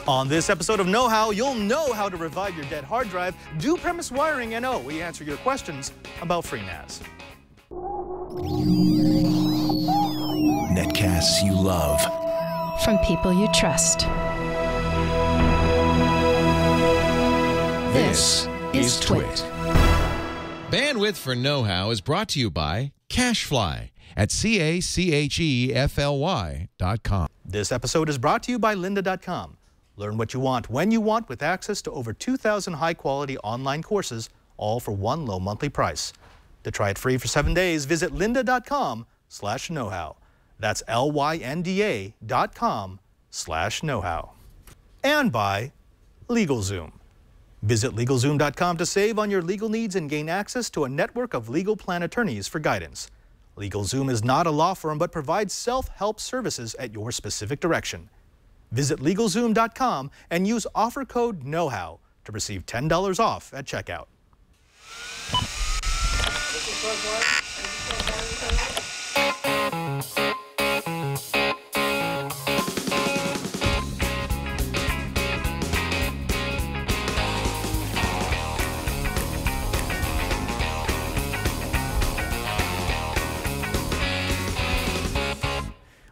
On this episode of Know How, you'll know how to revive your dead hard drive, do premise wiring, and we answer your questions about FreeNAS. Netcasts you love. From people you trust. This is Twit. Bandwidth for Know How is brought to you by CacheFly at CacheFly.com. This episode is brought to you by Lynda.com. Learn what you want, when you want, with access to over 2,000 high-quality online courses, all for one low monthly price. To try it free for 7 days, visit lynda.com/knowhow. That's LYNDA.com/knowhow. And by LegalZoom. Visit LegalZoom.com to save on your legal needs and gain access to a network of legal plan attorneys for guidance. LegalZoom is not a law firm, but provides self-help services at your specific direction. Visit LegalZoom.com and use offer code KNOWHOW to receive $10 off at checkout.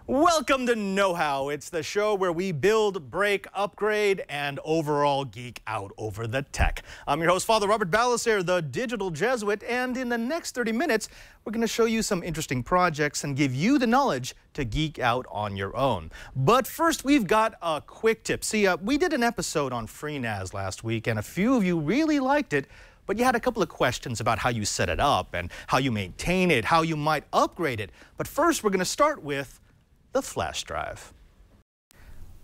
Welcome to Know How. It's the show where we build, break, upgrade, and overall geek out over the tech. I'm your host, Father Robert Ballecer, the digital Jesuit, and in the next 30 minutes, we're going to show you some interesting projects and give you the knowledge to geek out on your own. But first, we've got a quick tip. See, we did an episode on FreeNAS last week, and a few of you really liked it, but you had a couple of questions about how you set it up and how you maintain it, how you might upgrade it. But first, we're going to start with the flash drive.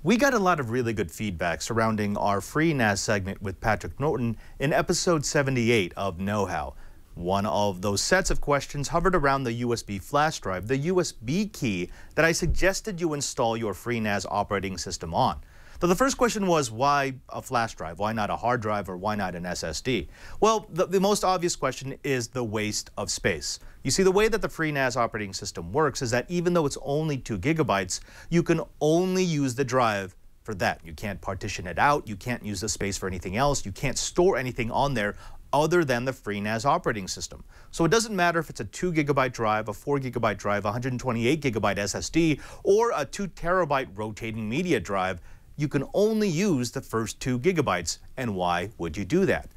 We got a lot of really good feedback surrounding our FreeNAS segment with Patrick Norton in episode 78 of Know How. One of those sets of questions hovered around the USB flash drive, the USB key that I suggested you install your FreeNAS operating system on. So the first question was, why a flash drive? Why not a hard drive, or why not an SSD? Well, the most obvious question is the waste of space. You see, the way that the FreeNAS operating system works is that even though it's only 2 gigabytes, you can only use the drive for that. You can't partition it out. You can't use the space for anything else. You can't store anything on there other than the FreeNAS operating system. So it doesn't matter if it's a 2 gigabyte drive, a 4 gigabyte drive, a 128 gigabyte SSD, or a 2 terabyte rotating media drive. You can only use the first 2 gigabytes. And why would you do that?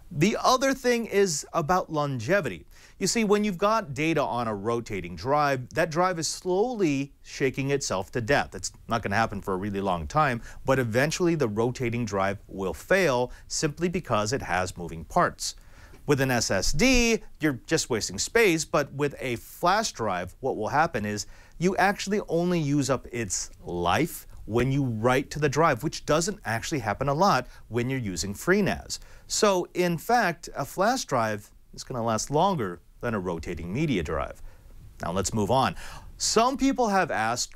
The other thing is about longevity. You see, when you've got data on a rotating drive, that drive is slowly shaking itself to death. It's not going to happen for a really long time, but eventually the rotating drive will fail simply because it has moving parts. With an SSD, you're just wasting space, but with a flash drive, what will happen is you actually only use up its life when you write to the drive, which doesn't actually happen a lot when you're using FreeNAS. So, in fact, a flash drive is going to last longer than a rotating media drive. Now, let's move on. Some people have asked,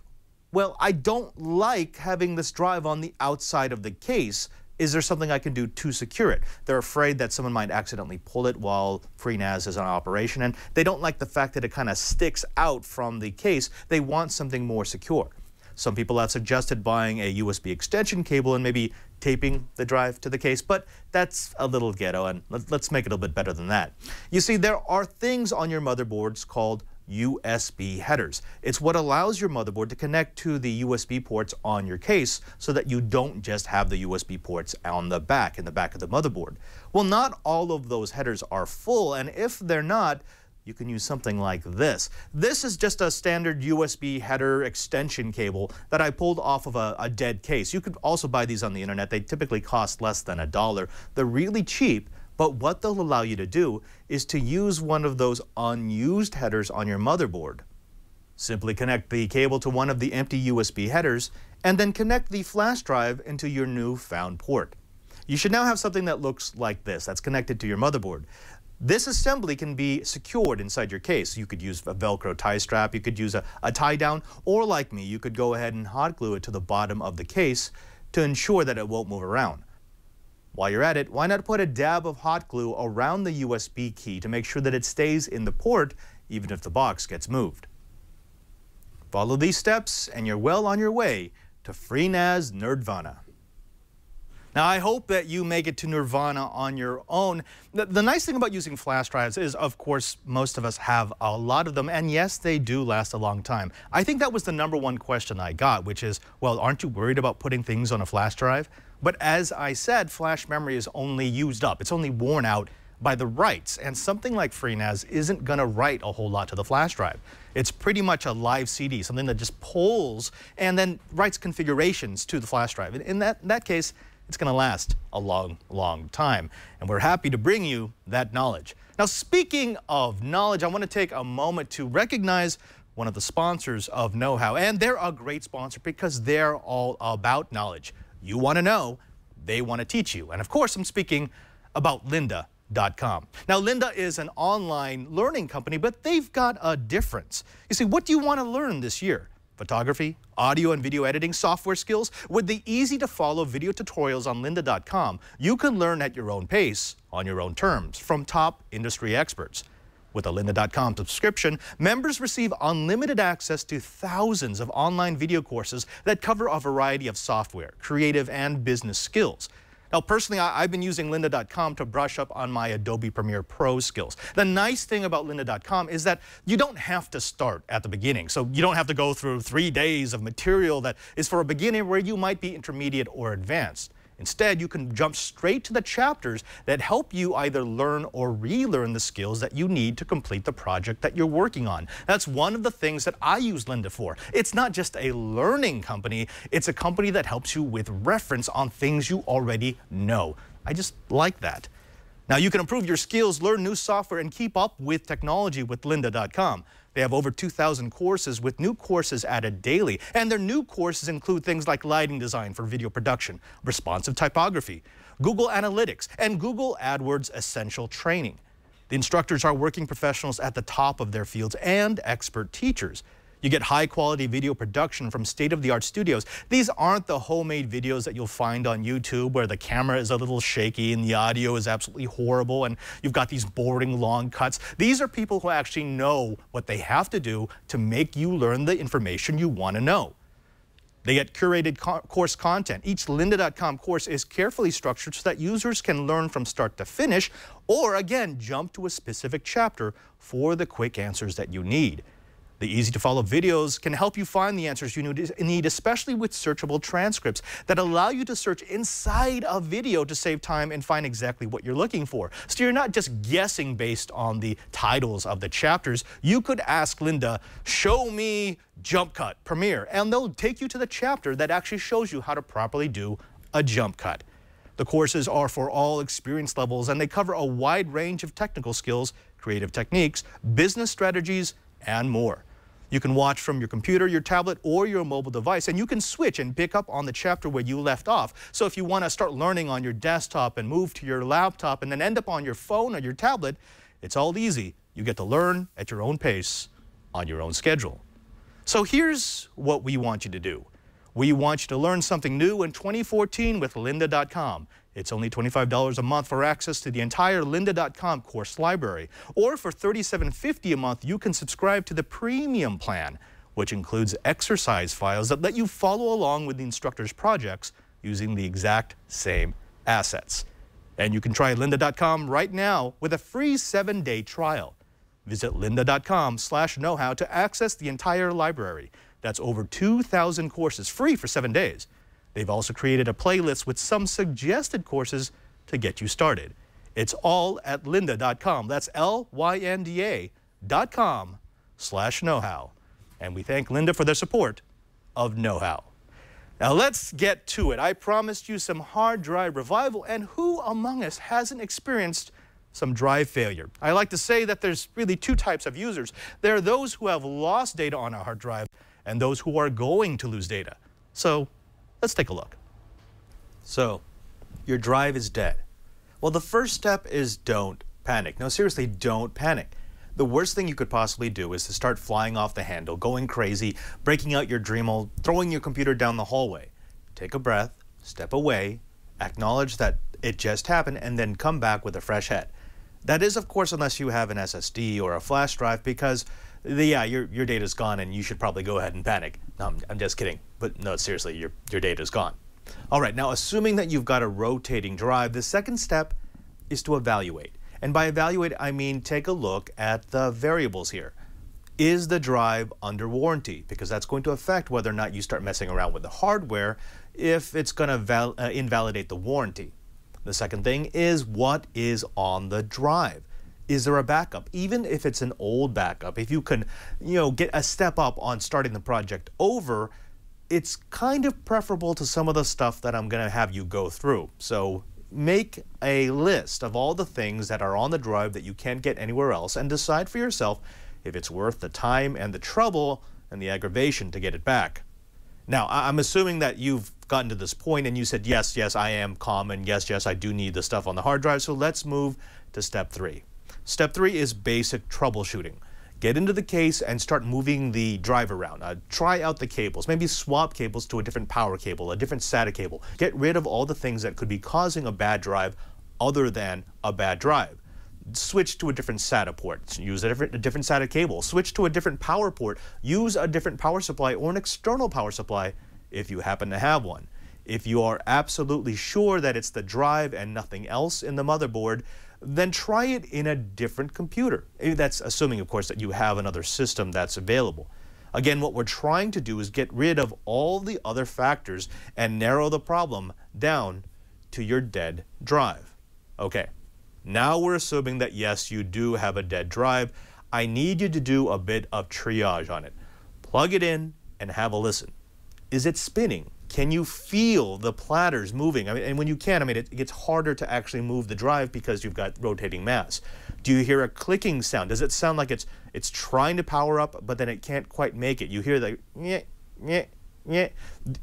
well, I don't like having this drive on the outside of the case. Is there something I can do to secure it? They're afraid that someone might accidentally pull it while FreeNAS is on operation, and they don't like the fact that it kind of sticks out from the case. They want something more secure. Some people have suggested buying a USB extension cable and maybe taping the drive to the case, but that's a little ghetto, and let's make it a little bit better than that. You see, there are things on your motherboards called USB headers. It's what allows your motherboard to connect to the USB ports on your case so that you don't just have the USB ports on the back, in the back of the motherboard. Well, not all of those headers are full, and if they're not, you can use something like this. This is just a standard USB header extension cable that I pulled off of a dead case. You could also buy these on the internet. They typically cost less than $1. They're really cheap, but what they'll allow you to do is to use one of those unused headers on your motherboard. Simply connect the cable to one of the empty USB headers and then connect the flash drive into your newfound port. You should now have something that looks like this, that's connected to your motherboard. This assembly can be secured inside your case. You could use a Velcro tie strap, you could use a tie down, or like me, you could go ahead and hot glue it to the bottom of the case to ensure that it won't move around. While you're at it, why not put a dab of hot glue around the USB key to make sure that it stays in the port even if the box gets moved. Follow these steps and you're well on your way to FreeNAS Nerdvana. Now, I hope that you make it to Nirvana on your own. The nice thing about using flash drives is, of course, most of us have a lot of them, and yes, they do last a long time. I think that was the #1 question I got, which is, well, aren't you worried about putting things on a flash drive? But as I said, flash memory is only used up. It's only worn out by the writes, and something like FreeNAS isn't going to write a whole lot to the flash drive. It's pretty much a live CD, something that just pulls and then writes configurations to the flash drive. In that case, it's going to last a long, long time. And we're happy to bring you that knowledge. Now, speaking of knowledge, I want to take a moment to recognize one of the sponsors of Know How. And they're a great sponsor because they're all about knowledge. You want to know, they want to teach you. And of course, I'm speaking about Lynda.com. Now, Lynda is an online learning company, but they've got a difference. You see, what do you want to learn this year? Photography, audio and video editing, software skills? With the easy-to-follow video tutorials on Lynda.com, you can learn at your own pace, on your own terms, from top industry experts. With a Lynda.com subscription, members receive unlimited access to thousands of online video courses that cover a variety of software, creative, and business skills. Now, personally, I've been using Lynda.com to brush up on my Adobe Premiere Pro skills. The nice thing about Lynda.com is that you don't have to start at the beginning. So you don't have to go through 3 days of material that is for a beginner where you might be intermediate or advanced. Instead, you can jump straight to the chapters that help you either learn or relearn the skills that you need to complete the project that you're working on. That's one of the things that I use Lynda for. It's not just a learning company, it's a company that helps you with reference on things you already know. I just like that. Now, you can improve your skills, learn new software, and keep up with technology with Lynda.com. They have over 2,000 courses with new courses added daily. And their new courses include things like lighting design for video production, responsive typography, Google Analytics, and Google AdWords Essential Training. The instructors are working professionals at the top of their fields and expert teachers. You get high-quality video production from state-of-the-art studios. These aren't the homemade videos that you'll find on YouTube where the camera is a little shaky and the audio is absolutely horrible and you've got these boring long cuts. These are people who actually know what they have to do to make you learn the information you want to know. They get curated course content. Each Lynda.com course is carefully structured so that users can learn from start to finish or, again, jump to a specific chapter for the quick answers that you need. The easy-to-follow videos can help you find the answers you need, especially with searchable transcripts that allow you to search inside a video to save time and find exactly what you're looking for. So you're not just guessing based on the titles of the chapters. You could ask Lynda, show me jump cut, Premiere, and they'll take you to the chapter that actually shows you how to properly do a jump cut. The courses are for all experience levels, and they cover a wide range of technical skills, creative techniques, business strategies, and more. You can watch from your computer, your tablet, or your mobile device, and you can switch and pick up on the chapter where you left off. So if you want to start learning on your desktop and move to your laptop and then end up on your phone or your tablet, it's all easy. You get to learn at your own pace, on your own schedule. So here's what we want you to do. We want you to learn something new in 2014 with Lynda.com. It's only $25 a month for access to the entire Lynda.com course library. Or for $37.50 a month, you can subscribe to the premium plan, which includes exercise files that let you follow along with the instructor's projects using the exact same assets. And you can try Lynda.com right now with a free 7-day trial. Visit Lynda.com/knowhow to access the entire library. That's over 2,000 courses free for 7 days. They've also created a playlist with some suggested courses to get you started. It's all at Lynda.com. That's LYNDA.com/knowhow. And we thank Lynda for their support of Know How. Now let's get to it. I promised you some hard drive revival, and who among us hasn't experienced some drive failure? I like to say that there's really 2 types of users. There are those who have lost data on a hard drive and those who are going to lose data. So let's take a look. So your drive is dead. Well, the first step is don't panic. No, seriously, don't panic. The worst thing you could possibly do is to start flying off the handle, going crazy, breaking out your Dremel, throwing your computer down the hallway. Take a breath, step away, acknowledge that it just happened, and then come back with a fresh head. That is, of course, unless you have an SSD or a flash drive, because your data's gone and you should probably go ahead and panic. No, I'm just kidding. But no, seriously, your data's gone. All right, now assuming that you've got a rotating drive, the second step is to evaluate. And by evaluate, I mean take a look at the variables here. Is the drive under warranty? Because that's going to affect whether or not you start messing around with the hardware if it's going to invalidate the warranty. The second thing is, what is on the drive? Is there a backup? Even if it's an old backup, if you can, get a step up on starting the project over, it's kind of preferable to some of the stuff that I'm going to have you go through. So make a list of all the things that are on the drive that you can't get anywhere else and decide for yourself if it's worth the time and the trouble and the aggravation to get it back. Now, I'm assuming that you've gotten to this point and you said, yes, I am calm, and yes, I do need the stuff on the hard drive, so let's move to step 3. Step 3 is basic troubleshooting. Get into the case and start moving the drive around. Try out the cables, maybe swap cables to a different power cable, a different SATA cable. Get rid of all the things that could be causing a bad drive other than a bad drive. Switch to a different SATA port, use a different SATA cable, switch to a different power port, use a different power supply or an external power supply if you happen to have one. If you are absolutely sure that it's the drive and nothing else in the motherboard, then try it in a different computer. That's assuming, of course, that you have another system that's available. Again, what we're trying to do is get rid of all the other factors and narrow the problem down to your dead drive. Okay. Now we're assuming that yes, you do have a dead drive. I need you to do a bit of triage on it. Plug it in and have a listen. Is it spinning? Can you feel the platters moving? And when you can, it gets harder to actually move the drive because you've got rotating mass. Do you hear a clicking sound? Does it sound like it's trying to power up, but then it can't quite make it? You hear the nyeh, nyeh, nyeh.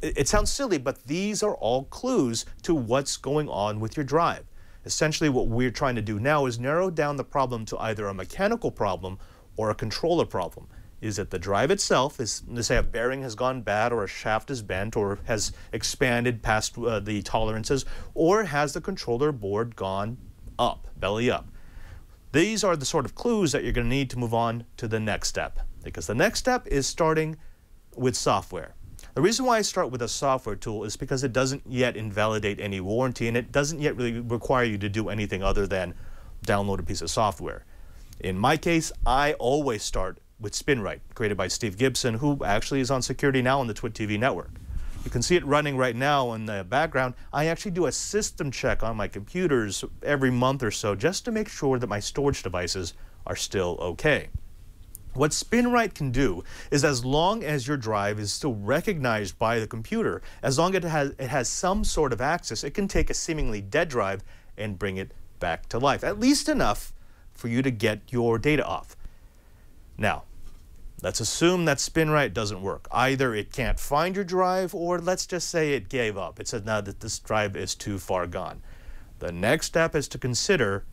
It sounds silly, but these are all clues to what's going on with your drive. Essentially, what we're trying to do now is narrow down the problem to either a mechanical problem or a controller problem. Is it the drive itself? Let's say a bearing has gone bad, or a shaft is bent, or has expanded past the tolerances, or has the controller board gone up, belly up? These are the sort of clues that you're going to need to move on to the next step, because the next step is starting with software. The reason why I start with a software tool is because it doesn't yet invalidate any warranty, and it doesn't yet really require you to do anything other than download a piece of software. In my case, I always start with SpinRite, created by Steve Gibson, who actually is on security now on the Twit TV network. You can see it running right now in the background. I actually do a system check on my computers every month or so just to make sure that my storage devices are still okay. What SpinRite can do is, as long as your drive is still recognized by the computer, as long as it has some sort of access, it can take a seemingly dead drive and bring it back to life, at least enough for you to get your data off. Now, let's assume that SpinRite doesn't work. Either it can't find your drive, or let's just say it gave up. It said, no, that this drive is too far gone. The next step is to consider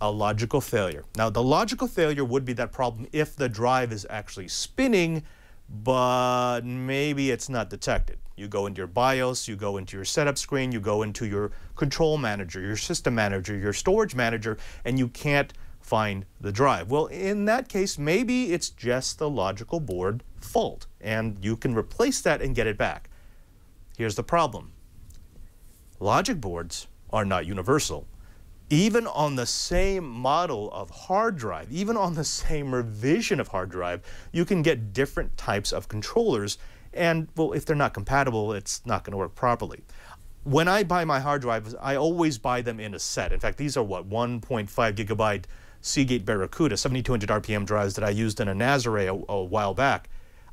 a logical failure. Now, the logical failure would be that problem if the drive is actually spinning, but maybe it's not detected. You go into your BIOS, you go into your setup screen, you go into your control manager, your system manager, your storage manager, and you can't find the drive. Well, in that case, maybe it's just the logical board fault, and you can replace that and get it back. Here's the problem. Logic boards are not universal. Even on the same model of hard drive, even on the same revision of hard drive, you can get different types of controllers, and, well, if they're not compatible, it's not going to work properly. When I buy my hard drives, I always buy them in a set. In fact, these are 1.5 gigabyte Seagate Barracuda 7200 RPM drives that I used in a Nazare a while back.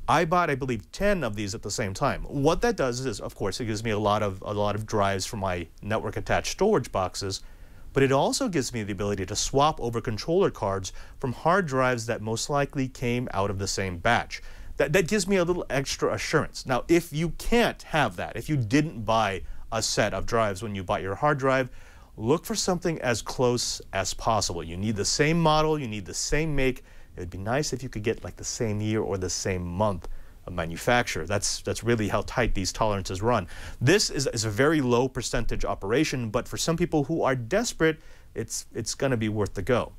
I bought, I believe, 10 of these at the same time. What that does is, of course, it gives me a lot of drives for my network attached storage boxes, but it also gives me the ability to swap over controller cards from hard drives that most likely came out of the same batch. That gives me a little extra assurance. Now, if you can't have that, if you didn't buy a set of drives when you bought your hard drive, look for something as close as possible. You need the same model, you need the same make. It would be nice if you could get like the same year or the same month of manufacture. That's really how tight these tolerances run. This is a very low percentage operation, but for some people who are desperate, it's going to be worth the go.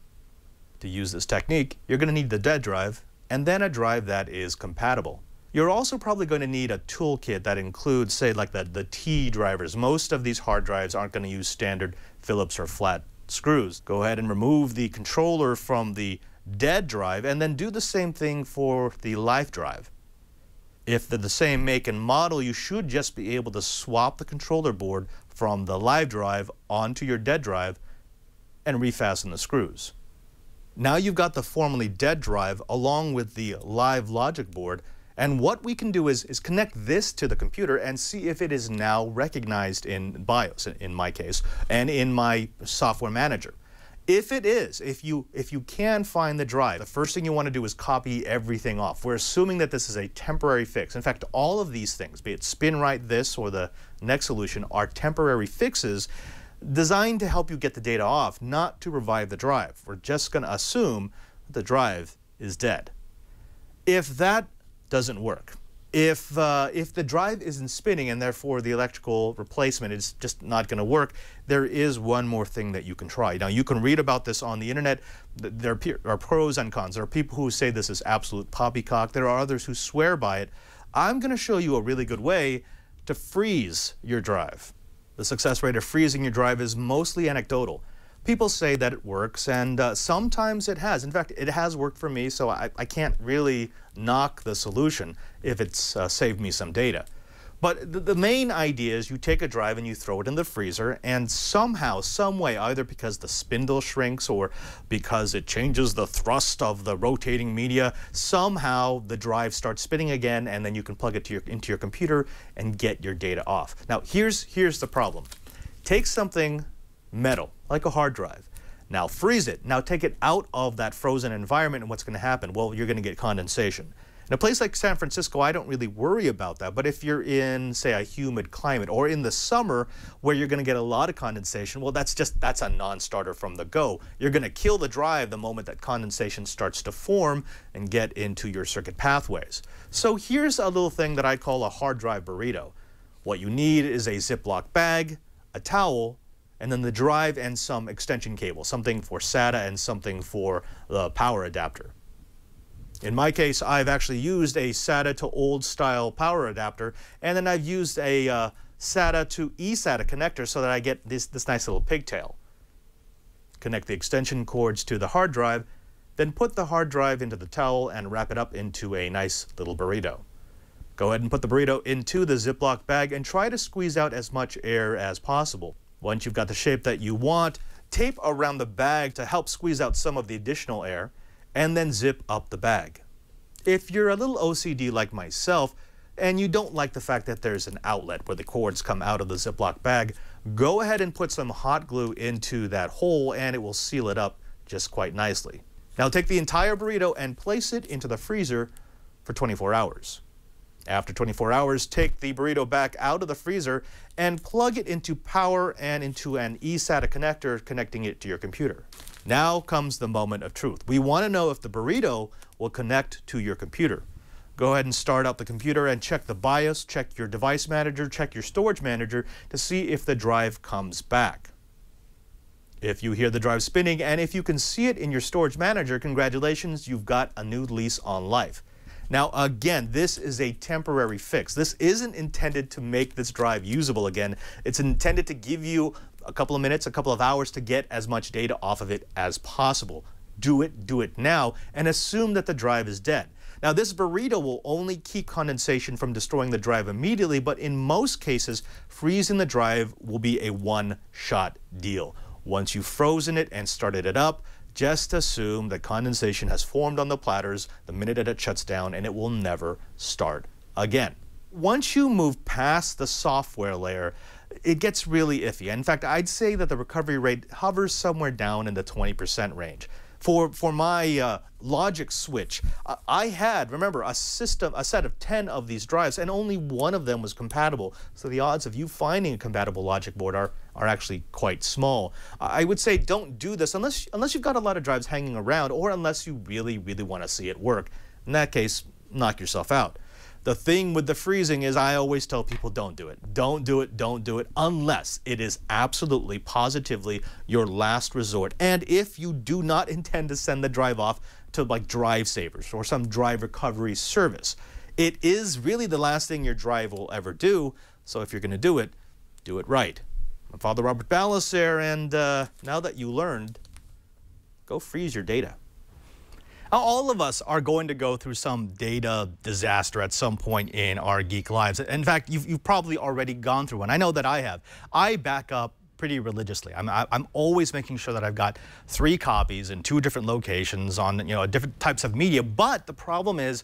To use this technique, you're going to need the dead drive and then a drive that is compatible. You're also probably going to need a toolkit that includes, say, like the T drivers. Most of these hard drives aren't going to use standard Phillips or flat screws. Go ahead and remove the controller from the dead drive and then do the same thing for the live drive. If they're the same make and model, you should just be able to swap the controller board from the live drive onto your dead drive and refasten the screws. Now you've got the formerly dead drive along with the live logic board, and what we can do is connect this to the computer and see if it is now recognized in BIOS, in my case, and in my software manager. If it is, if you can find the drive, the first thing you want to do is copy everything off. We're assuming that this is a temporary fix. In fact, all of these things, be it SpinRite, this, or the next solution, are temporary fixes designed to help you get the data off, not to revive the drive. We're just going to assume that the drive is dead. If that doesn't work, if the drive isn't spinning and therefore the electrical replacement is just not going to work, there is one more thing that you can try. Now, you can read about this on the internet. There are pros and cons. There are people who say this is absolute poppycock. There are others who swear by it. I'm going to show you a really good way to freeze your drive. The success rate of freezing your drive is mostly anecdotal. People say that it works, and sometimes it has. In fact, it has worked for me, so I can't really knock the solution if it's saved me some data. But the main idea is you take a drive and you throw it in the freezer, and somehow, some way, either because the spindle shrinks or because it changes the thrust of the rotating media, somehow the drive starts spinning again, and then you can plug it into your computer and get your data off. Now, here's the problem. Take something metal, like a hard drive. Now freeze it. Now take it out of that frozen environment, and what's going to happen? Well, you're going to get condensation. In a place like San Francisco, I don't really worry about that, but if you're in, say, a humid climate, or in the summer where you're going to get a lot of condensation, well, that's a non-starter from the go. You're going to kill the drive the moment that condensation starts to form and get into your circuit pathways. So here's a little thing that I call a hard drive burrito. What you need is a Ziploc bag, a towel, and then the drive and some extension cable, something for SATA and something for the power adapter. In my case, I've actually used a SATA to old style power adapter, and then I've used a SATA to eSATA connector so that I get this nice little pigtail. Connect the extension cords to the hard drive, then put the hard drive into the towel and wrap it up into a nice little burrito. Go ahead and put the burrito into the Ziploc bag and try to squeeze out as much air as possible. Once you've got the shape that you want, tape around the bag to help squeeze out some of the additional air, and then zip up the bag. If you're a little OCD like myself, and you don't like the fact that there's an outlet where the cords come out of the Ziploc bag, go ahead and put some hot glue into that hole and it will seal it up just quite nicely. Now take the entire burrito and place it into the freezer for 24 hours. After 24 hours, take the burrito back out of the freezer and plug it into power and into an eSATA connector connecting it to your computer. Now comes the moment of truth. We want to know if the burrito will connect to your computer. Go ahead and start up the computer and check the BIOS, check your device manager, check your storage manager to see if the drive comes back. If you hear the drive spinning and if you can see it in your storage manager, congratulations, you've got a new lease on life. Now again, this is a temporary fix. This isn't intended to make this drive usable again. It's intended to give you a couple of minutes, a couple of hours to get as much data off of it as possible. Do it now, and assume that the drive is dead. Now this burrito will only keep condensation from destroying the drive immediately, but in most cases, freezing the drive will be a one-shot deal. Once you've frozen it and started it up, just assume that condensation has formed on the platters the minute that it shuts down, and it will never start again. Once you move past the software layer, it gets really iffy. In fact, I'd say that the recovery rate hovers somewhere down in the 20% range. For my logic switch, I had, remember, a set of 10 of these drives, and only one of them was compatible. So the odds of you finding a compatible logic board are actually quite small. I would say don't do this unless you've got a lot of drives hanging around, or unless you really want to see it work. In that case, knock yourself out. The thing with the freezing is I always tell people don't do it. Don't do it unless it is absolutely, positively your last resort. And if you do not intend to send the drive off to like Drive Savers or some drive recovery service. It is really the last thing your drive will ever do, so if you're going to do it right. I'm Father Robert Ballecer, and now that you learned, go freeze your data. Now, all of us are going to go through some data disaster at some point in our geek lives. In fact, you've probably already gone through one. I know that I have. I back up pretty religiously. I'm always making sure that I've got 3 copies in 2 different locations on different types of media. But the problem is,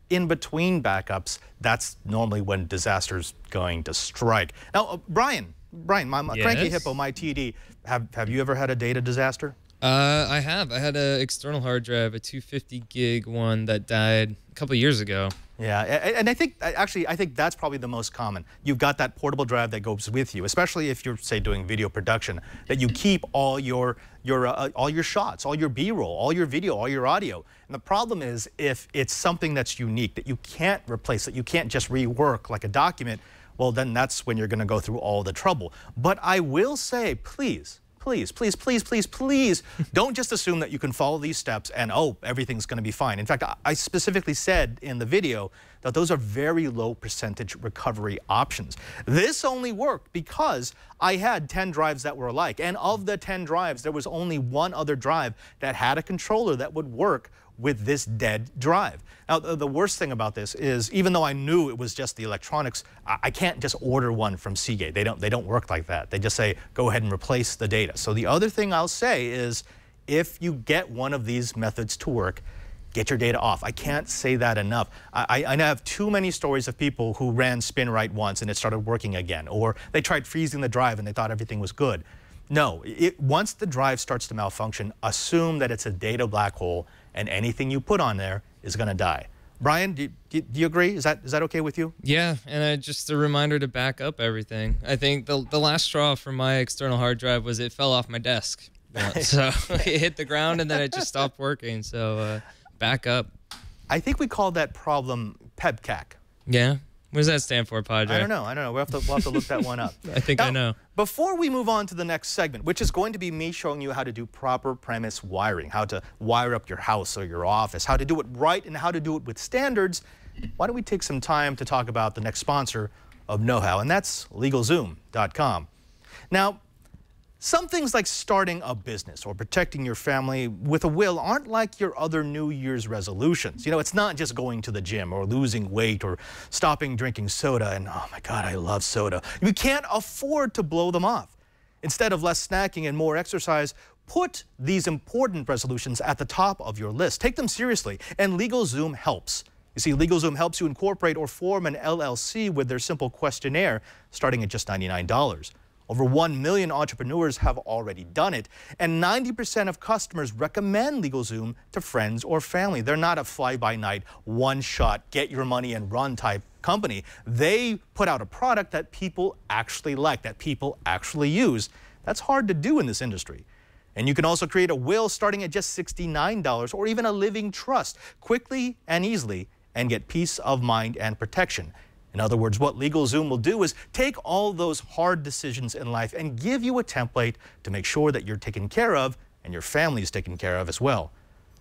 in between backups, that's normally when disaster's going to strike. Now, Brian, my Yes? Cranky Hippo, my TD, have you ever had a data disaster? I have. I had an external hard drive, a 250 gig one that died a couple of years ago. Yeah, and I think that's probably the most common. You've got that portable drive that goes with you, especially if you're, say, doing video production, that you keep all your shots, all your B-roll, all your video, all your audio. And the problem is, if it's something that's unique, that you can't replace, that you can't just rework like a document, well, then that's when you're going to go through all the trouble. But I will say, please, don't just assume that you can follow these steps and, oh, everything's going to be fine. In fact, I specifically said in the video that those are very low percentage recovery options. This only worked because I had 10 drives that were alike. And of the 10 drives, there was only one other drive that had a controller that would work with this dead drive. Now, the worst thing about this is, even though I knew it was just the electronics, I can't just order one from Seagate. They don't work like that. They just say, go ahead and replace the data. So the other thing I'll say is, if you get one of these methods to work, get your data off. I can't say that enough. I have too many stories of people who ran SpinRite once and it started working again, or they tried freezing the drive and they thought everything was good. No, once the drive starts to malfunction, assume that it's a data black hole and anything you put on there is going to die. Brian, do you agree? Is that okay with you? Yeah, and just a reminder to back up everything. I think the last straw for my external hard drive was it fell off my desk. So it hit the ground and then it just stopped working. So back up. I think we call that problem PEBCAC. Yeah? What does that stand for, Padre? I don't know. We'll have to look that one up. I think I know. Before we move on to the next segment, which is going to be me showing you how to do proper premise wiring, how to wire up your house or your office, how to do it right and how to do it with standards, why don't we take some time to talk about the next sponsor of Know How, and that's LegalZoom.com. Now, some things like starting a business or protecting your family with a will aren't like your other New Year's resolutions. You know, it's not just going to the gym or losing weight or stopping drinking soda. And oh my God, I love soda. You can't afford to blow them off. Instead of less snacking and more exercise, put these important resolutions at the top of your list. Take them seriously, and LegalZoom helps. You see, LegalZoom helps you incorporate or form an LLC with their simple questionnaire, starting at just $99. Over 1 million entrepreneurs have already done it, and 90% of customers recommend LegalZoom to friends or family. They're not a fly-by-night, one-shot, get your money and run type company. They put out a product that people actually like, that people actually use. That's hard to do in this industry. And you can also create a will starting at just $69 or even a living trust quickly and easily and get peace of mind and protection. In other words, what LegalZoom will do is take all those hard decisions in life and give you a template to make sure that you're taken care of and your family is taken care of as well.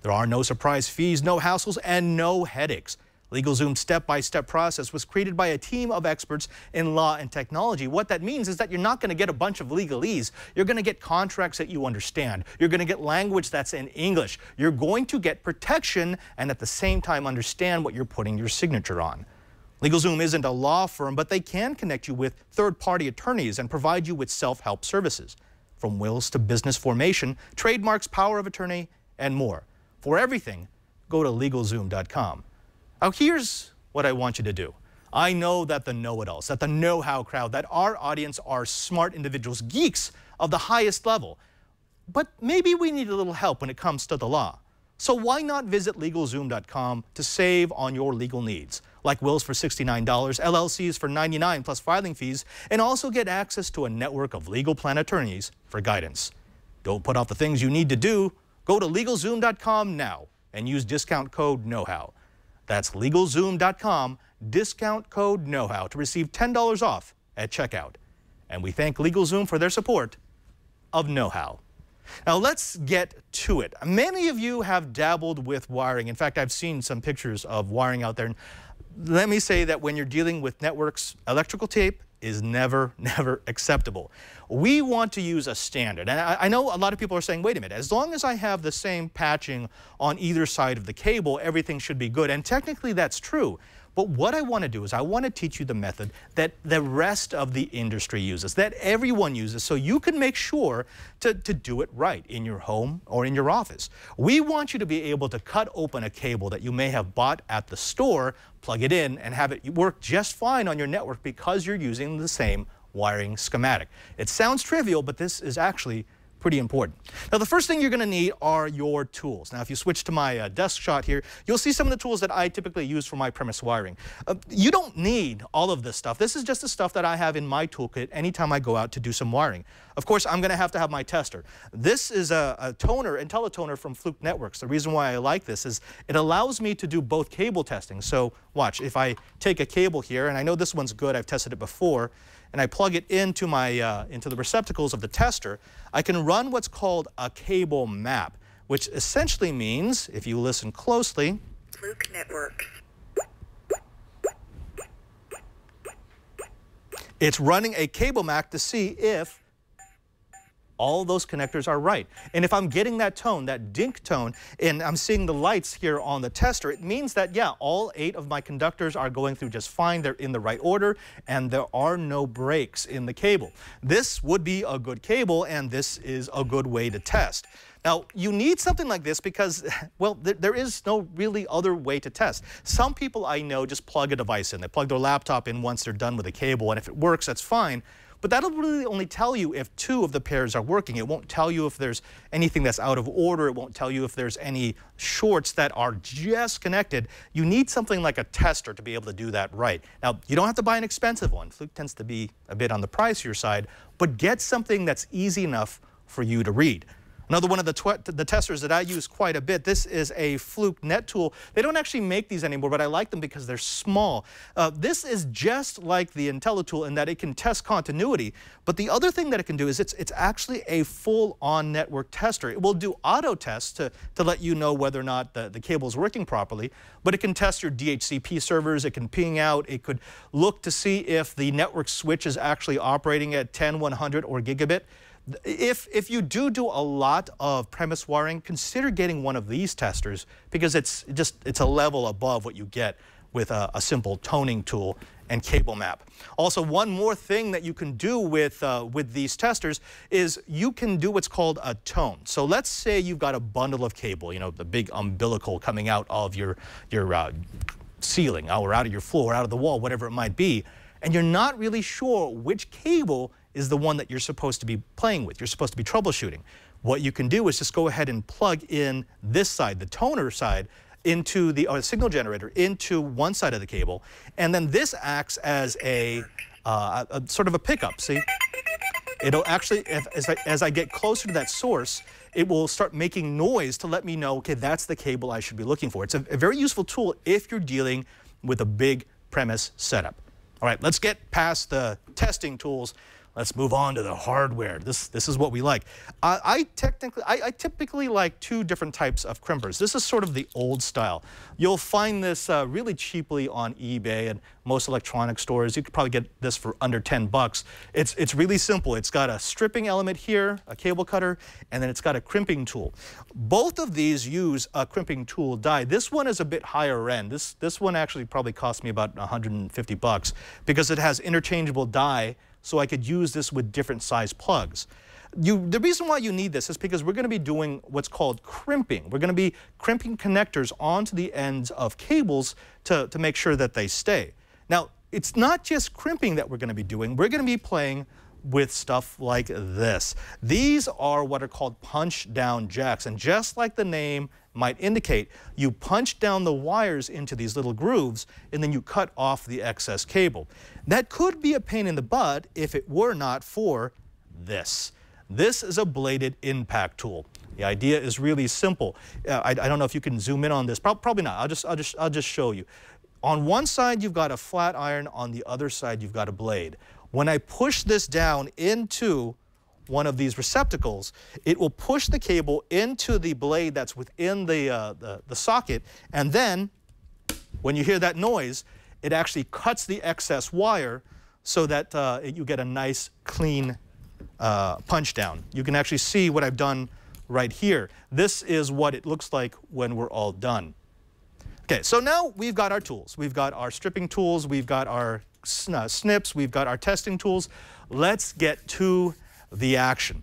There are no surprise fees, no hassles, and no headaches. LegalZoom's step-by-step process was created by a team of experts in law and technology. What that means is that you're not going to get a bunch of legalese. You're going to get contracts that you understand. You're going to get language that's in English. You're going to get protection and at the same time understand what you're putting your signature on. LegalZoom isn't a law firm, but they can connect you with third-party attorneys and provide you with self-help services, from wills to business formation, trademarks, power of attorney, and more. For everything, go to LegalZoom.com. Now, here's what I want you to do. I know that the know-it-alls, that the know-how crowd, that our audience are smart individuals, geeks of the highest level. But maybe we need a little help when it comes to the law. So why not visit LegalZoom.com to save on your legal needs, like wills for $69, LLCs for $99 plus filing fees, and also get access to a network of legal plan attorneys for guidance. Don't put off the things you need to do. Go to LegalZoom.com now and use discount code KNOWHOW. That's LegalZoom.com, discount code KNOWHOW to receive $10 off at checkout. And we thank LegalZoom for their support of Know How. Now let's get to it. Many of you have dabbled with wiring. In fact, I've seen some pictures of wiring out there. And let me say that when you're dealing with networks, electrical tape is never, never acceptable. We want to use a standard. And I know a lot of people are saying, wait a minute, as long as I have the same patching on either side of the cable, everything should be good. And technically that's true. But what I want to do is I want to teach you the method that the rest of the industry uses, that everyone uses, so you can make sure to do it right in your home or in your office. We want you to be able to cut open a cable that you may have bought at the store, plug it in, and have it work just fine on your network because you're using the same wiring schematic. It sounds trivial, but this is actually pretty important. Now, the first thing you're going to need are your tools. Now, if you switch to my desk shot here, you'll see some of the tools that I typically use for my premise wiring. You don't need all of this stuff. This is just the stuff that I have in my toolkit anytime I go out to do some wiring. Of course, I'm going to have my tester. This is a toner, IntelliToner from Fluke Networks. The reason why I like this is it allows me to do both cable testing. So watch, if I take a cable here, and I know this one's good, I've tested it before, and I plug it into into the receptacles of the tester, I can run what's called a cable map, which essentially means, if you listen closely, Fluke Network. It's running a cable map to see if all those connectors are right. And if I'm getting that tone, that dink tone, and I'm seeing the lights here on the tester, it means that, yeah, all 8 of my conductors are going through just fine. They're in the right order, and there are no breaks in the cable. This would be a good cable, and this is a good way to test. Now, you need something like this because, well, there is no really other way to test. Some people I know just plug a device in. They plug their laptop in once they're done with the cable, and if it works, that's fine. But that'll really only tell you if 2 of the pairs are working. It won't tell you if there's anything that's out of order. It won't tell you if there's any shorts that are just connected. You need something like a tester to be able to do that right. Now, you don't have to buy an expensive one. Fluke tends to be a bit on the pricier side, but get something that's easy enough for you to read. Another one of the testers that I use quite a bit, this is a Fluke Net tool. They don't actually make these anymore, but I like them because they're small. This is just like the IntelliTool in that it can test continuity, but the other thing that it can do is it's actually a full-on network tester. It will do auto tests to let you know whether or not the cable is working properly, but it can test your DHCP servers, it can ping out, it could look to see if the network switch is actually operating at 10, 100, or gigabit. If you do a lot of premise wiring, consider getting one of these testers because it's a level above what you get with a simple toning tool and cable map. Also, one more thing that you can do with these testers is you can do what's called a tone. So let's say you've got a bundle of cable, you know, the big umbilical coming out of your ceiling or out of your floor, out of the wall, whatever it might be, and you're not really sure which cable is the one that you're supposed to be playing with. You're supposed to be troubleshooting. What you can do is just go ahead and plug in this side, the toner side, into the signal generator into one side of the cable, and then this acts as a sort of a pickup. See, it'll actually, as I get closer to that source, it will start making noise to let me know, okay, that's the cable I should be looking for. It's a very useful tool if you're dealing with a big premise setup. All right, let's get past the testing tools. Let's move on to the hardware. This is what we like. I typically like 2 different types of crimpers. This is sort of the old style. You'll find this really cheaply on eBay and most electronic stores. You could probably get this for under 10 bucks. It's really simple. It's got a stripping element here, a cable cutter, and then it's got a crimping tool. Both of these use a crimping tool die. This one is a bit higher end. This one actually probably cost me about 150 bucks because it has interchangeable die, so I could use this with different size plugs. The reason why you need this is because we're going to be doing what's called crimping. We're going to be crimping connectors onto the ends of cables to make sure that they stay. Now, it's not just crimping that we're going to be doing. We're going to be playing with stuff like this. These are what are called punch-down jacks, and just like the name might indicate, you punch down the wires into these little grooves, and then you cut off the excess cable. That could be a pain in the butt if it were not for this. This is a bladed impact tool. The idea is really simple. I don't know if you can zoom in on this. Probably not. I'll just show you. On one side, you've got a flat iron. On the other side, you've got a blade. When I push this down into one of these receptacles, it will push the cable into the blade that's within the socket, and then when you hear that noise, it actually cuts the excess wire so that you get a nice clean punch down. You can actually see what I've done right here. This is what it looks like when we're all done. Okay, so now we've got our tools. We've got our stripping tools, we've got our snips, we've got our testing tools. Let's get to the action.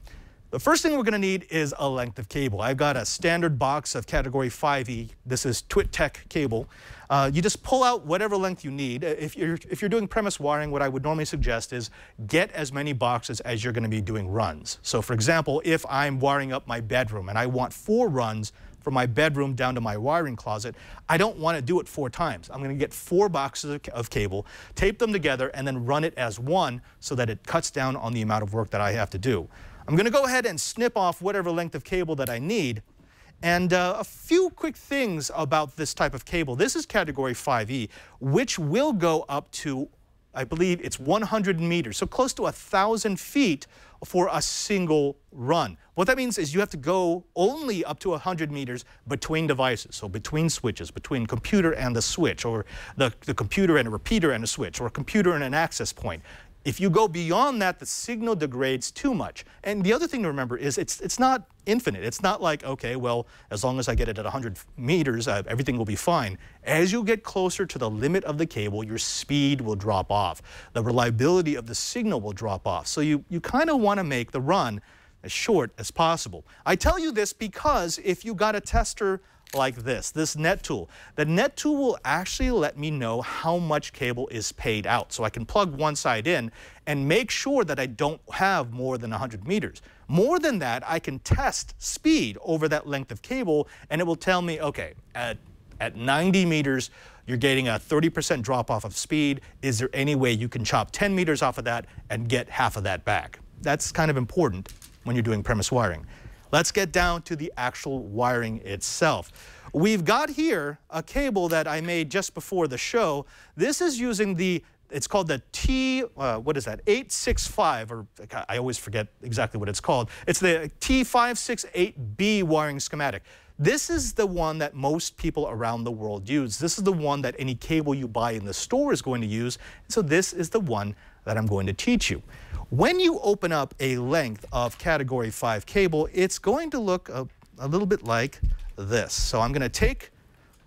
The first thing we're going to need is a length of cable. I've got a standard box of category 5E. This is TwitTech cable. You just pull out whatever length you need. If you're doing premise wiring, what I would normally suggest is get as many boxes as you're going to be doing runs. So for example, if I'm wiring up my bedroom and I want 4 runs from my bedroom down to my wiring closet, I don't want to do it 4 times. I'm going to get 4 boxes of cable, tape them together, and then run it as one so that it cuts down on the amount of work that I have to do. I'm going to go ahead and snip off whatever length of cable that I need. And a few quick things about this type of cable. This is category 5E, which will go up to, I believe it's 100 meters, so close to 1,000 feet for a single run. What that means is you have to go only up to 100 meters between devices, so between switches, between computer and the switch, or the computer and a repeater and a switch, or a computer and an access point. If you go beyond that, the signal degrades too much. And the other thing to remember is it's not infinite. It's not like, okay, well, as long as I get it at 100 meters, everything will be fine. As you get closer to the limit of the cable, your speed will drop off. The reliability of the signal will drop off. So you kind of want to make the run as short as possible. I tell you this because if you got a tester like this net tool. The net tool will actually let me know how much cable is paid out. So I can plug one side in and make sure that I don't have more than 100 meters. More than that, I can test speed over that length of cable, and it will tell me, okay, at 90 meters, you're getting a 30% drop off of speed. Is there any way you can chop 10 meters off of that and get half of that back? That's kind of important when you're doing premise wiring. Let's get down to the actual wiring itself. We've got here a cable that I made just before the show. This is using it's called the what is that, 865, or I always forget exactly what it's called. It's the T568B wiring schematic. This is the one that most people around the world use. This is the one that any cable you buy in the store is going to use. So this is the one that I'm going to teach you. When you open up a length of category 5 cable, it's going to look a little bit like this. So I'm going to take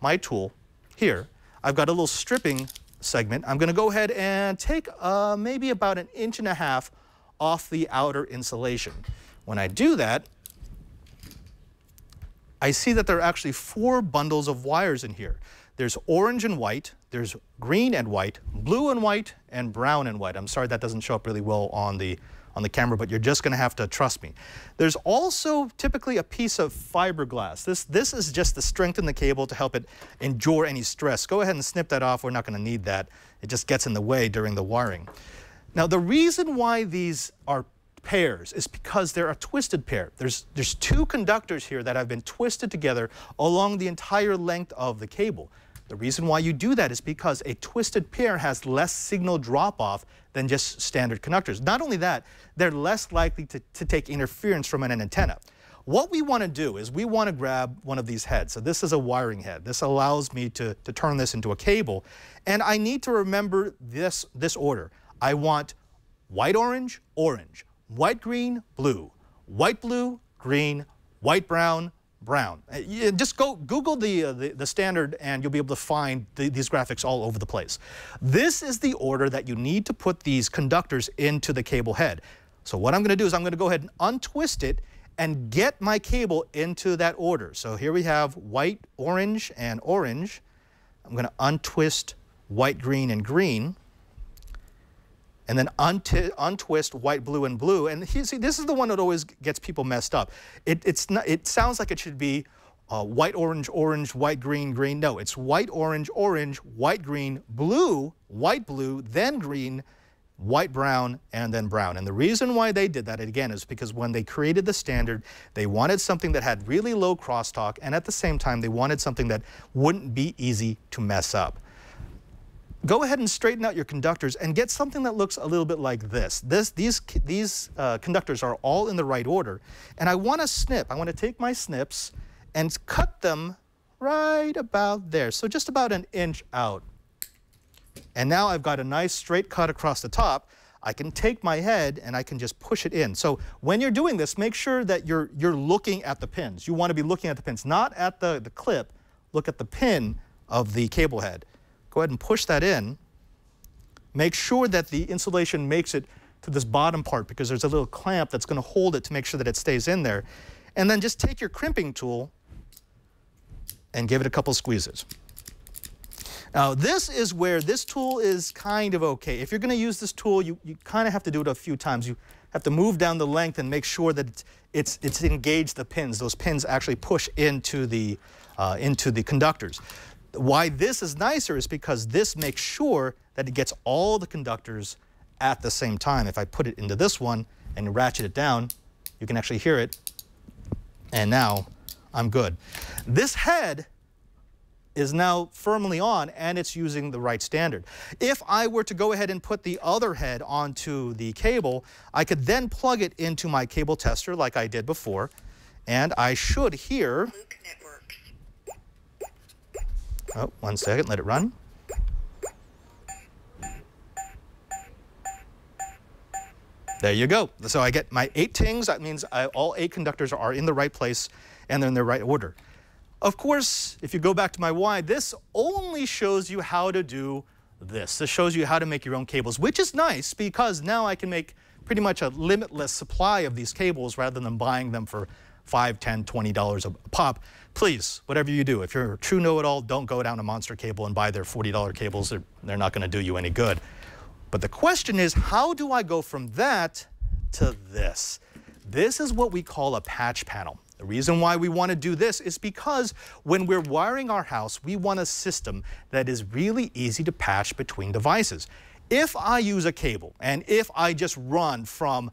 my tool here. I've got a little stripping segment. I'm going to go ahead and take maybe about 1.5 inches off the outer insulation. When I do that, I see that there are actually 4 bundles of wires in here. There's orange and white, there's green and white, blue and white, and brown and white. I'm sorry that doesn't show up really well on the camera, but you're just going to have to trust me. There's also typically a piece of fiberglass. This is just to strengthen the cable to help it endure any stress. Go ahead and snip that off. We're not going to need that. It just gets in the way during the wiring. Now, the reason why these are pairs is because they're a twisted pair. There's 2 conductors here that have been twisted together along the entire length of the cable. The reason why you do that is because a twisted pair has less signal drop-off than just standard conductors. Not only that, they're less likely to take interference from an antenna. What we want to do is we want to grab one of these heads. So this is a wiring head. This allows me to turn this into a cable. And I need to remember this order. I want white-orange, orange, white-green, blue, white-blue, green, white-brown, brown. Just go Google the standard and you'll be able to find these graphics all over the place. This is the order that you need to put these conductors into the cable head. So what I'm going to do is I'm going to go ahead and untwist it and get my cable into that order. So here we have white, orange, and orange. I'm going to untwist white, green, and green. And then untwist white, blue, and blue. And see, this is the one that always gets people messed up. It sounds like it should be white, orange, orange, white, green, green. No, it's white, orange, orange, white, green, blue, white, blue, then green, white, brown, and then brown. And the reason why they did that, again, is because when they created the standard, they wanted something that had really low crosstalk, and at the same time, they wanted something that wouldn't be easy to mess up. Go ahead and straighten out your conductors and get something that looks a little bit like this. These conductors are all in the right order. And I want to snip. I want to take my snips and cut them right about there. So just about 1 inch out. And now I've got a nice straight cut across the top. I can take my head and I can just push it in. So when you're doing this, make sure that you're looking at the pins. You want to be looking at the pins, not at the clip. Look at the pin of the cable head. Go ahead and push that in. Make sure that the insulation makes it to this bottom part because there's a little clamp that's going to hold it to make sure that it stays in there. And then just take your crimping tool and give it a couple squeezes. Now this is where this tool is kind of okay. If you're going to use this tool, you kind of have to do it a few times. You have to move down the length and make sure that it's engaged the pins. Those pins actually push into the conductors. Why this is nicer is because this makes sure that it gets all the conductors at the same time. If I put it into this one and ratchet it down, you can actually hear it. And now I'm good. This head is now firmly on and it's using the right standard. If I were to go ahead and put the other head onto the cable, I could then plug it into my cable tester like I did before, and I should hear, oh, 1 second, let it run. There you go. So I get my 8 tings. That means all 8 conductors are in the right place and they're in the right order. Of course, if you go back to my why, this only shows you how to do this. This shows you how to make your own cables, which is nice because now I can make pretty much a limitless supply of these cables rather than buying them for $5, $10, $20 a pop. Please, whatever you do, if you're a true know-it-all, don't go down to Monster Cable and buy their $40 cables. They're not going to do you any good. But the question is, how do I go from that to this? This is what we call a patch panel. The reason why we want to do this is because when we're wiring our house, we want a system that is really easy to patch between devices. If I use a cable, and if I just run from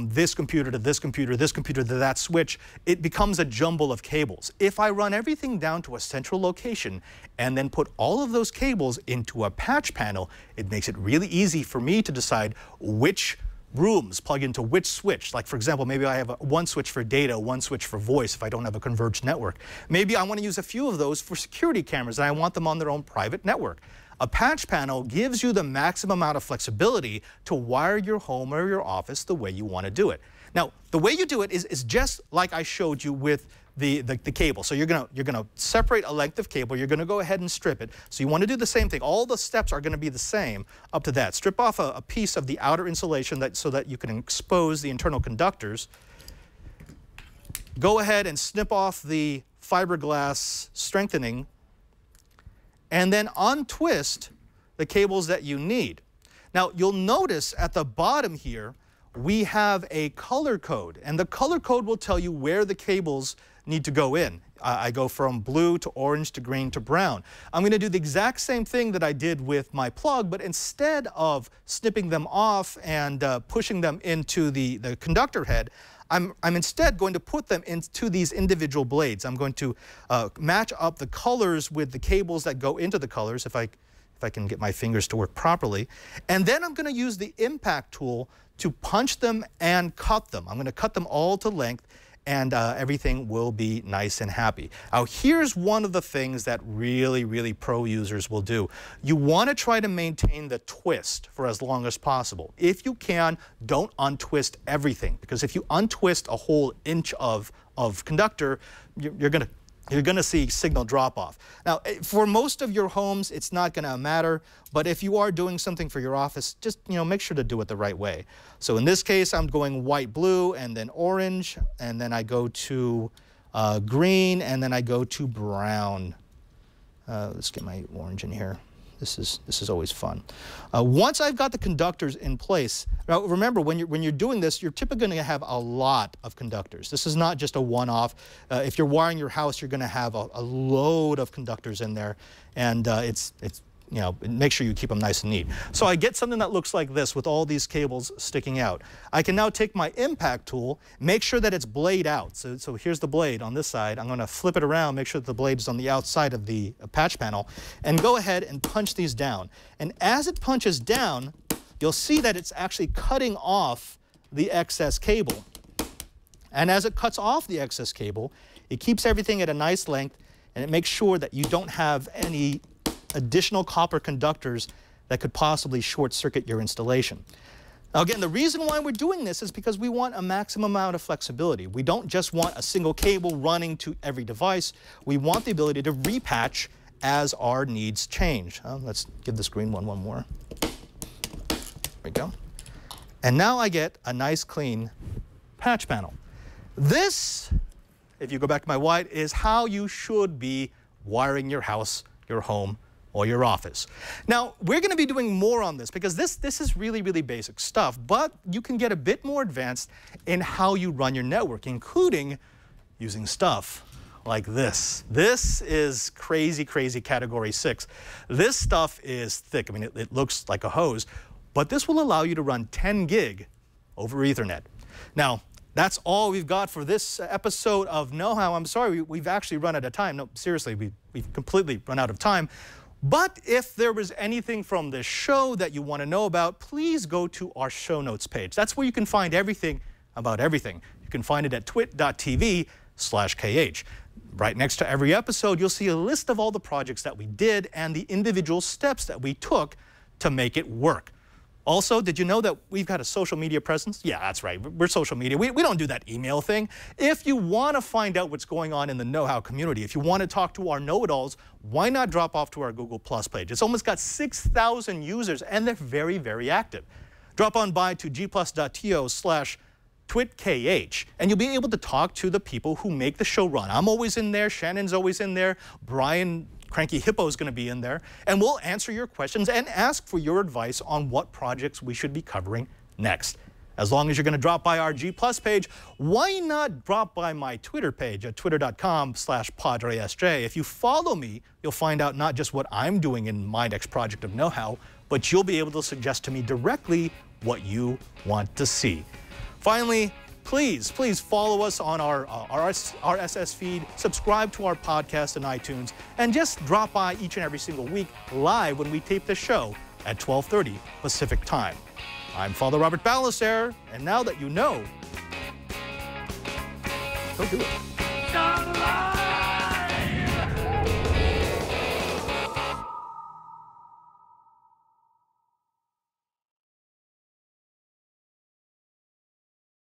this computer to this computer to that switch, it becomes a jumble of cables. If I run everything down to a central location and then put all of those cables into a patch panel, it makes it really easy for me to decide which rooms plug into which switch. Like, for example, maybe I have one switch for data, one switch for voice if I don't have a converged network. Maybe I want to use a few of those for security cameras and I want them on their own private network. A patch panel gives you the maximum amount of flexibility to wire your home or your office the way you want to do it. Now, the way you do it is just like I showed you with the cable. So you're gonna separate a length of cable. You're gonna go ahead and strip it. So you want to do the same thing. All the steps are going to be the same up to that. Strip off a piece of the outer insulation so that you can expose the internal conductors. Go ahead and snip off the fiberglass strengthening, and then untwist the cables that you need. Now you'll notice at the bottom here we have a color code, and the color code will tell you where the cables need to go in. I go from blue to orange to green to brown. I'm going to do the exact same thing that I did with my plug, but instead of snipping them off and pushing them into the conductor head, I'm instead going to put them into these individual blades. I'm going to match up the colors with the cables that go into the colors, if I can get my fingers to work properly. And then I'm going to use the impact tool to punch them and cut them. I'm going to cut them all to length, and everything will be nice and happy. Now, here's one of the things that really pro users will do. You want to try to maintain the twist for as long as possible. If you can, don't untwist everything, because if you untwist a whole inch of conductor, you're going to see signal drop off. Now, for most of your homes, it's not going to matter, but if you are doing something for your office, just make sure to do it the right way. So in this case, I'm going white, blue, and then orange, and then I go to green, and then I go to brown. Let's get my orange in here. This is always fun. Once I've got the conductors in place, now remember, when you're doing this, you're typically going to have a lot of conductors. This is not just a one-off. If you're wiring your house, you're going to have a load of conductors in there, and make sure you keep them nice and neat. So I get something that looks like this with all these cables sticking out. I can now take my impact tool, make sure that it's blade out. So here's the blade on this side. I'm going to flip it around, make sure that the blade is on the outside of the patch panel, and go ahead and punch these down. And as it punches down, you'll see that it's actually cutting off the excess cable. And as it cuts off the excess cable, it keeps everything at a nice length, and it makes sure that you don't have any additional copper conductors that could possibly short circuit your installation. Now again, the reason why we're doing this is because we want a maximum amount of flexibility. We don't just want a single cable running to every device. We want the ability to repatch as our needs change. Let's give this green one more. There we go. And now I get a nice clean patch panel. This, if you go back to my white, is how you should be wiring your house, your home, or your office. Now, we're going to be doing more on this because this is really, really basic stuff, but you can get a bit more advanced in how you run your network, including using stuff like this. This is crazy, crazy category 6. This stuff is thick. I mean, it looks like a hose, but this will allow you to run 10 gig over Ethernet. Now, that's all we've got for this episode of Know How. I'm sorry, we've actually run out of time. No, seriously, we've completely run out of time. But if there was anything from this show that you want to know about, please go to our show notes page. That's where you can find everything about everything. You can find it at twit.tv/KH. Right next to every episode, you'll see a list of all the projects that we did and the individual steps that we took to make it work. Also, did you know that we've got a social media presence? Yeah, that's right. We're social media. We don't do that email thing. If you want to find out what's going on in the Know How community, if you want to talk to our know-it-alls, why not drop off to our Google Plus page? It's almost got 6,000 users, and they're very, very active. Drop on by to gplus.to/TwitKH, and you'll be able to talk to the people who make the show run. I'm always in there. Shannon's always in there. Brian Cranky Hippo is going to be in there, and we'll answer your questions and ask for your advice on what projects we should be covering next. As long as you're going to drop by our G Plus page, why not drop by my Twitter page at twitter.com/PadreSJ. If you follow me, you'll find out not just what I'm doing in my next project of Know How, but you'll be able to suggest to me directly what you want to see. Finally, please follow us on our RSS feed, subscribe to our podcast on iTunes, and just drop by each and every single week live when we tape the show at 12:30 Pacific Time. I'm Father Robert Balacer, and now that you know, go do it.